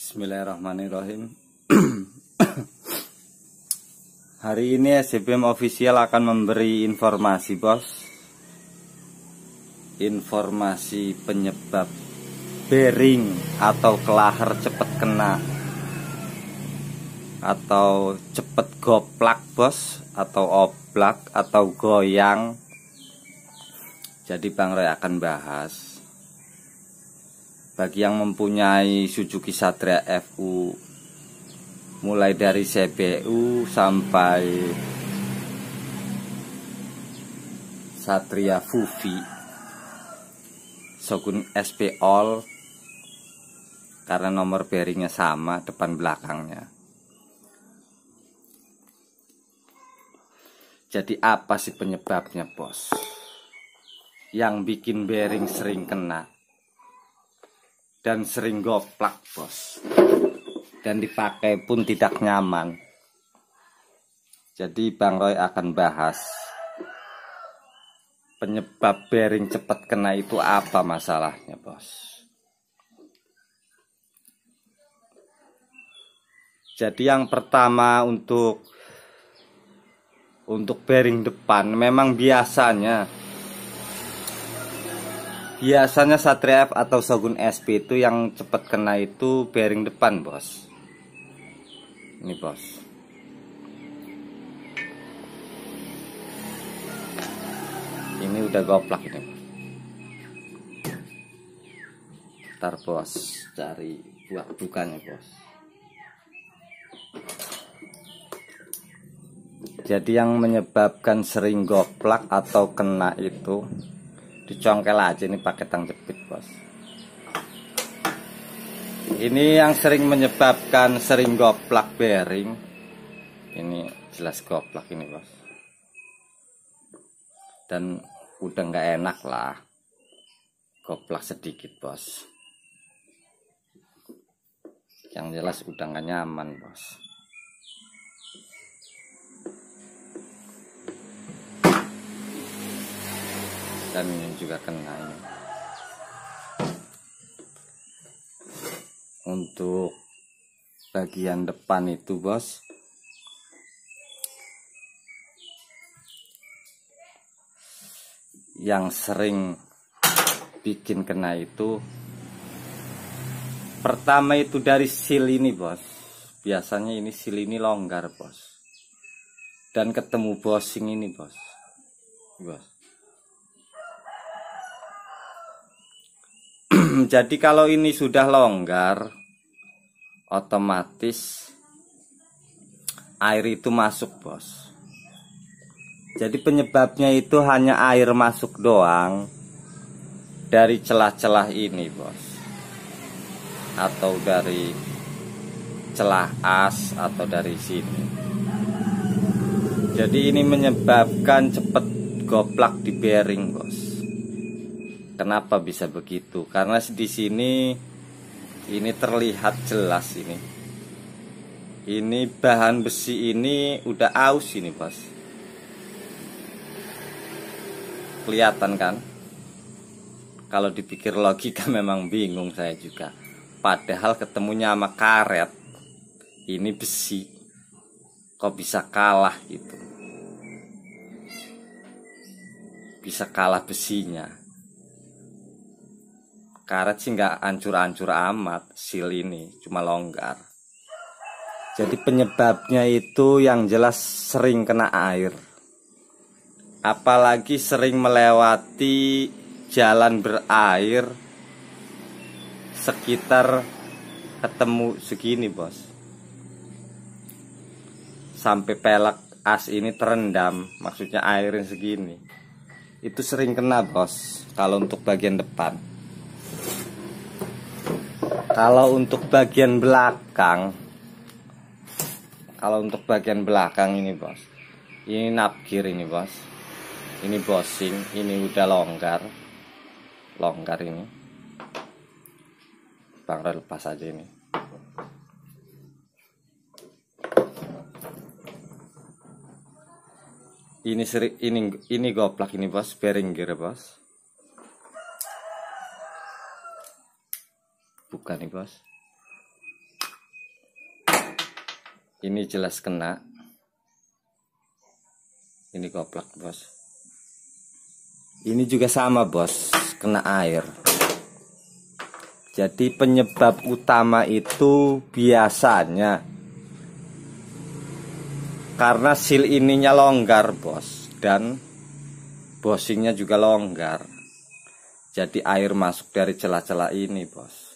Bismillahirrahmanirrahim. Hari ini SCBM Official akan memberi informasi, bos. Informasi penyebab bearing atau kelahar cepat kena atau cepat goplak, bos, atau oblak atau goyang. Jadi Bang Roy akan bahas bagi yang mempunyai Suzuki Satria FU mulai dari CBU sampai Satria Fuvi, Shogun SP All, karena nomor bearingnya sama depan belakangnya. Jadi apa sih penyebabnya, bos, yang bikin bearing sering kena dan sering goplak, bos, dan dipakai pun tidak nyaman? Jadi Bang Roy akan bahas penyebab bearing cepat kena itu apa masalahnya, bos. Jadi yang pertama untuk bearing depan, memang biasanya Satria F atau Shogun SP itu yang cepat kena itu bearing depan, bos. Ini, bos. Ini udah goplak ini. Ntar, bos, cari buat bukanya, bos. Jadi yang menyebabkan sering goplak atau kena itu dicongkel aja ini pakai tang jepit, bos. Ini yang sering menyebabkan sering goplak bearing. Ini jelas goplak ini, bos. Dan udah nggak enak lah goplak sedikit, bos. Yang jelas udah nggak nyaman, bos. Dan ini juga kena ini. Untuk bagian depan itu, bos, yang sering bikin kena itu pertama itu dari seal ini, bos. Biasanya ini seal ini longgar, bos, dan ketemu bosing ini, bos. Jadi kalau ini sudah longgar, otomatis air itu masuk, bos. Jadi penyebabnya itu hanya air masuk doang dari celah-celah ini, bos, atau dari celah as atau dari sini. Jadi ini menyebabkan cepat goplak di bearing, bos. Kenapa bisa begitu? Karena di sini ini terlihat jelas ini. Ini bahan besi ini udah aus ini, bos. Kelihatan kan? Kalau dipikir logika memang bingung saya juga. Padahal ketemunya sama karet, ini besi. Kok bisa kalah gitu? Bisa kalah besinya. Karet sih nggak hancur-hancur amat, seal ini cuma longgar. Jadi penyebabnya itu yang jelas sering kena air. Apalagi sering melewati jalan berair sekitar ketemu segini, bos. Sampai pelek as ini terendam, maksudnya airin segini. Itu sering kena, bos, kalau untuk bagian depan. Kalau untuk bagian belakang, ini, bos, ini napkir ini, bos. Ini bosing, ini udah longgar ini. Bang Roy lepas aja ini. Ini goplak ini, bos, bearing gear, bos. Bukan nih, bos. Ini jelas kena. Ini koplak bos. Ini juga sama bos, kena air. Jadi penyebab utama itu biasanya karena seal ininya longgar bos, dan bushingnya juga longgar. Jadi air masuk dari celah-celah ini bos.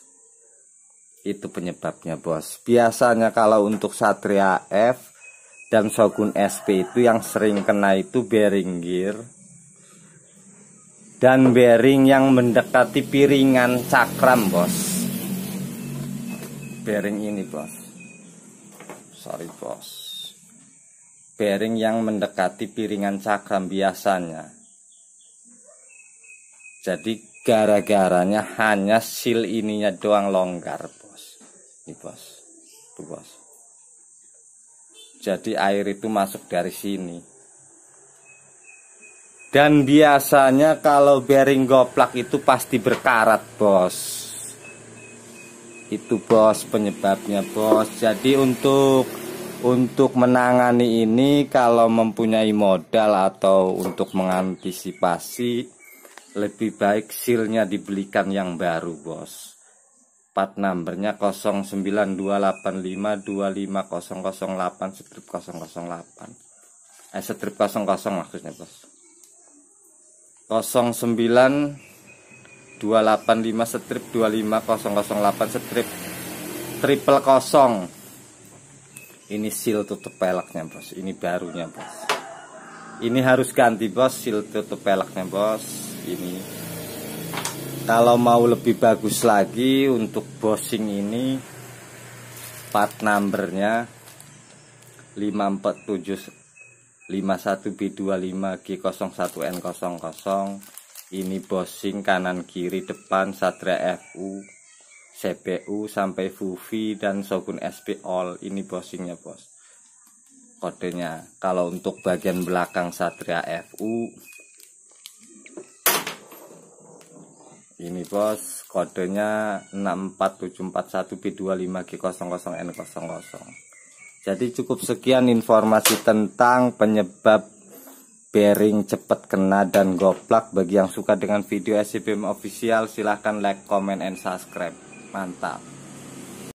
Itu penyebabnya bos. Biasanya kalau untuk Satria F dan Shogun SP itu yang sering kena itu bearing gear dan bearing yang mendekati piringan cakram bos. Bearing ini bos. Sorry bos. Bearing yang mendekati piringan cakram biasanya. Jadi gara-garanya hanya seal ininya doang longgar bos. Ini bos, tuh bos. Jadi air itu masuk dari sini. Dan biasanya kalau bearing goplak itu pasti berkarat bos. Itu bos penyebabnya bos. Jadi untuk menangani ini, kalau mempunyai modal atau untuk mengantisipasi, lebih baik sealnya dibelikan yang baru bos. Part numbernya 09285250008 strip 008. Strip 00 maksudnya bos. 09285 strip 25008 strip 000. Ini seal tutup peleknya bos. Ini barunya bos. Ini harus ganti bos, seal tutup peleknya bos. Ini kalau mau lebih bagus lagi untuk bushing ini, part numbernya 54751B25G01N00. Ini bushing kanan kiri depan Satria FU, CPU sampai Fufi dan Shogun SP all. Ini bushingnya bos. Kodenya. Kalau untuk bagian belakang Satria FU, ini bos, kodenya 64741B25G00N00. Jadi cukup sekian informasi tentang penyebab bearing cepat kena dan goplak. Bagi yang suka dengan video SCBM official, silahkan like, comment, and subscribe. Mantap.